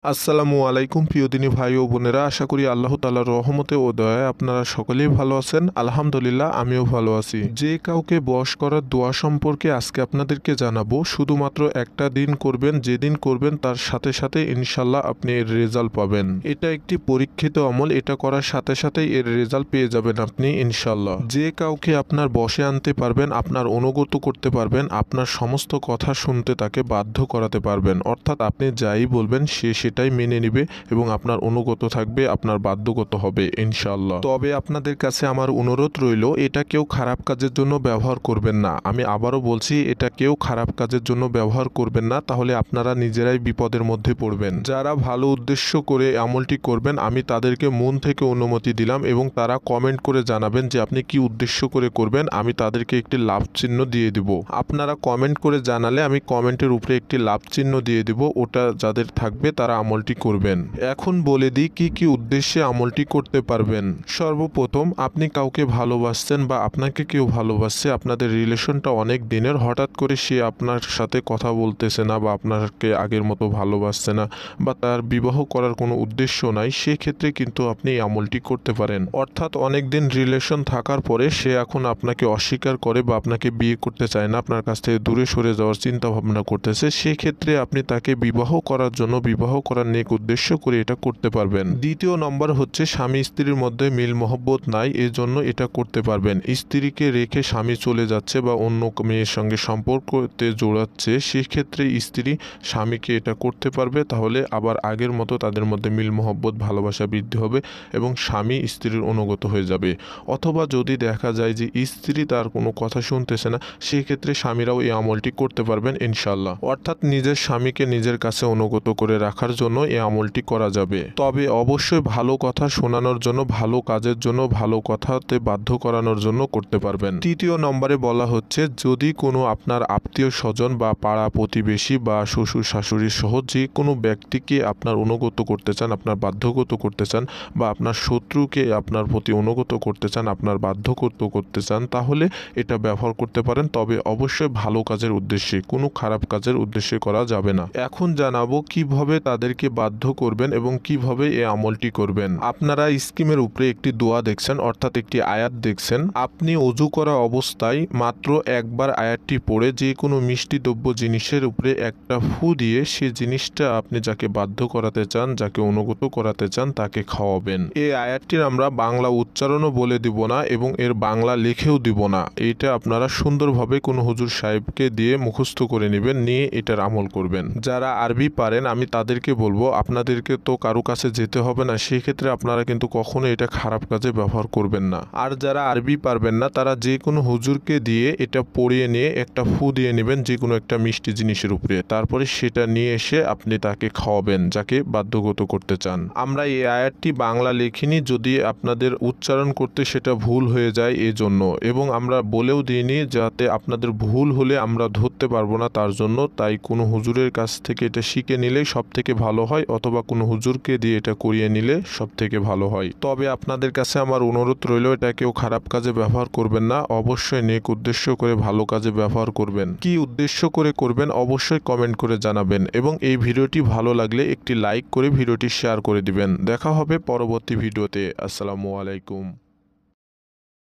আসসালামু আলাইকুম প্রিয় দিনী ভাই ও বোনেরা, আশা করি আল্লাহ তাআলার রহমতে ও দয়ায় আপনারা সকলেই ভালো আছেন। আলহামদুলিল্লাহ, আমিও ভালো আছি। যে কাউকে বশ করার দোয়া সম্পর্কে আজকে আপনাদেরকে জানাবো। শুধুমাত্র একটা দিন করবেন, যেদিন করবেন তার সাথে সাথে ইনশাল্লাহ আপনি এর রেজাল্ট পাবেন। এটা একটি পরীক্ষিত আমল, এটা করার সাথে সাথেই এর রেজাল্ট পেয়ে যাবেন আপনি ইনশাল্লাহ। যে কাউকে আপনার বশে আনতে পারবেন, আপনার অনুগত করতে পারবেন, আপনার সমস্ত কথা শুনতে তাকে বাধ্য করাতে পারবেন, অর্থাৎ আপনি যাই বলবেন সে সেটাই মেনে নিবে এবং আপনার অনুগত থাকবে, আপনার বাধ্যগত হবে ইনশাআল্লাহ। তবে আপনাদের কাছে আমার অনুরোধ রইল, এটা কেউ খারাপ কাজের জন্য ব্যবহার করবেন না। আমি আবারও বলছি, এটা কেউ খারাপ কাজের জন্য ব্যবহার করবেন না, তাহলে আপনারা নিজেরাই বিপদের মধ্যে পড়বেন। যারা ভালো উদ্দেশ্য করে আমলটি করবেন, আমি তাদেরকে মন থেকে অনুমতি দিলাম এবং তারা কমেন্ট করে জানাবেন যে আপনি কি উদ্দেশ্য করে করবেন। আমি তাদেরকে একটি লাভ চিহ্ন দিয়ে দিব। আপনারা কমেন্ট করে জানালে আমি কমেন্টের উপরে একটি লাভ চিহ্ন দিয়ে দিব, ওটা যাদের থাকবে তারা আমলটি করবেন। এখন বলে দিই কি কি উদ্দেশ্যে আমলটি করতে পারবেন। সর্বপ্রথম, আপনি কাউকে ভালোবাসছেন বা আপনাকে কেউ ভালোবাসছে, আপনাদের রিলেশনটা অনেক দিনের, হঠাৎ করে সে আপনার সাথে কথা বলতেছে না বা আপনাকে আগের মতো ভালোবাসছে না বা তার বিবাহ করার কোনো উদ্দেশ্য নাই, সেক্ষেত্রে কিন্তু আপনি এই আমলটি করতে পারেন। অর্থাৎ অনেক দিন রিলেশন থাকার পরে সে এখন আপনাকে অস্বীকার করে বা আপনাকে বিয়ে করতে চায় না, আপনার কাছ থেকে দূরে সরে যাওয়ার চিন্তা ভাবনা করতেছে, সেক্ষেত্রে আপনি তাকে বিবাহ করার জন্য, বিবাহ করার নেক উদ্দেশ্য করে এটা করতে পারবেন। দ্বিতীয় নম্বর হচ্ছে, স্বামী স্ত্রীর মধ্যে মিল মহব্বত নাই, এজন্য এটা করতে পারবেন। স্ত্রীকে রেখে স্বামী চলে যাচ্ছে বা অন্য মেয়ের সঙ্গে সম্পর্কতে জোড়াচ্ছে, সেক্ষেত্রে স্ত্রী স্বামীকে এটা করতে পারবে, তাহলে আবার আগের মতো তাদের মধ্যে মিল মহব্বত, ভালোবাসা বৃদ্ধি হবে এবং স্বামী স্ত্রীর অনুগত হয়ে যাবে। অথবা যদি দেখা যায় যে স্ত্রী তার কোনো কথা শুনতেছে না, সেক্ষেত্রে স্বামীরাও এই আমলটি করতে পারবেন ইনশাল্লাহ। অর্থাৎ নিজের স্বামীকে নিজের কাছে অনুগত করে রাখার জন্য এই আমলটি করা যাবে। তবে অবশ্যই ভালো কথা শোনানোর জন্য, ভালো কাজের জন্য, ভালো কথাতে বাধ্য করানোর জন্য করতে পারবেন। তৃতীয় নম্বরে বলা হচ্ছে, যদি কোনো আপনার আত্মীয় স্বজন বা পাড়া প্রতিবেশী বা শ্বশুর শাশুড়ি সহ যে কোনো ব্যক্তিকে আপনার অনুগত করতে চান, আপনার বাধ্যগত করতে চান, বা আপনার শত্রুকে আপনার প্রতি অনুগত করতে চান, আপনার বাধ্যগত করতে চান, তাহলে এটা ব্যবহার করতে পারেন। তবে অবশ্যই ভালো কাজের উদ্দেশ্যে, কোনো খারাপ কাজের উদ্দেশ্যে করা যাবে না। এখন জানাবো কিভাবে তাদেরকে বাধ্য করবেন এবং কিভাবে এই আমলটি করবেন। আপনারা স্ক্রিনের উপরে একটি দোয়া দেখছেন, অর্থাৎ একটি আয়াত দেখছেন। আপনি অজু করা অবস্থায় মাত্র একবার আয়াতটি পড়ে যে কোনো মিষ্টি দ্রব্য জিনিসের উপরে একটা ফু দিয়ে সে জিনিসটা আপনি যাকে বাধ্য করাতে চান, যাকে অনুগত করাতে চান, তাকে খাওয়াবেন। এই আয়াতটির আমরা বাংলা উচ্চারণও বলে দিব না এবং এর বাংলা লিখেও দিব না। এটা আপনারা সুন্দরভাবে কোনো হুজুর সাহেবকে দিয়ে মুখস্থ করে নেবেন, নিয়ে এটার আমল করবেন। যারা আরবি পারেন আমি তাদেরকে বলবো, আপনাদেরকে তো কারো কাছে যেতে হবে না, সেক্ষেত্রে আপনারা কিন্তু কখনো এটা খারাপ কাজে ব্যবহার করবেন না। আর যারা আরবি পারবেন না, তারা যে কোনো হুজুরকে দিয়ে এটা পড়িয়ে নিয়ে একটা ফু দিয়ে নেবেন যে কোনো একটা মিষ্টি জিনিসের উপরে, তারপরে সেটা নিয়ে এসে আপনি তাকে খাওয়াবেন যাকে বাধ্যগত করতে চান। আমরা এই আয়াতটি বাংলা লিখিনি, যদি আপনাদের উচ্চারণ করতে সেটা ভুল হয়ে যায় এজন্য, এবং আমরা বলেও দিইনি যাতে আপনাদের ভুল হলে আমরা ধরতে পারবো না তার জন্য। তাই কোনো হুজুরের কাছ থেকে এটা শিখে নিলেই সব থেকে ভালো হয়, অথবা কোনো হুজুরকে দিয়ে এটা করিয়ে নিলে সব থেকে ভালো হয়। তবে আপনাদের কাছে আমার অনুরোধ রইল, এটা কেউ খারাপ কাজে ব্যবহার করবেন না, অবশ্যই নেক উদ্দেশ্য করে ভালো কাজে ব্যবহার করবেন। কি উদ্দেশ্য করে করবেন অবশ্যই কমেন্ট করে জানাবেন এবং এই ভিডিওটি ভালো লাগলে একটি লাইক করে ভিডিওটি শেয়ার করে দিবেন। দেখা হবে পরবর্তী ভিডিওতে। আসসালামু আলাইকুম।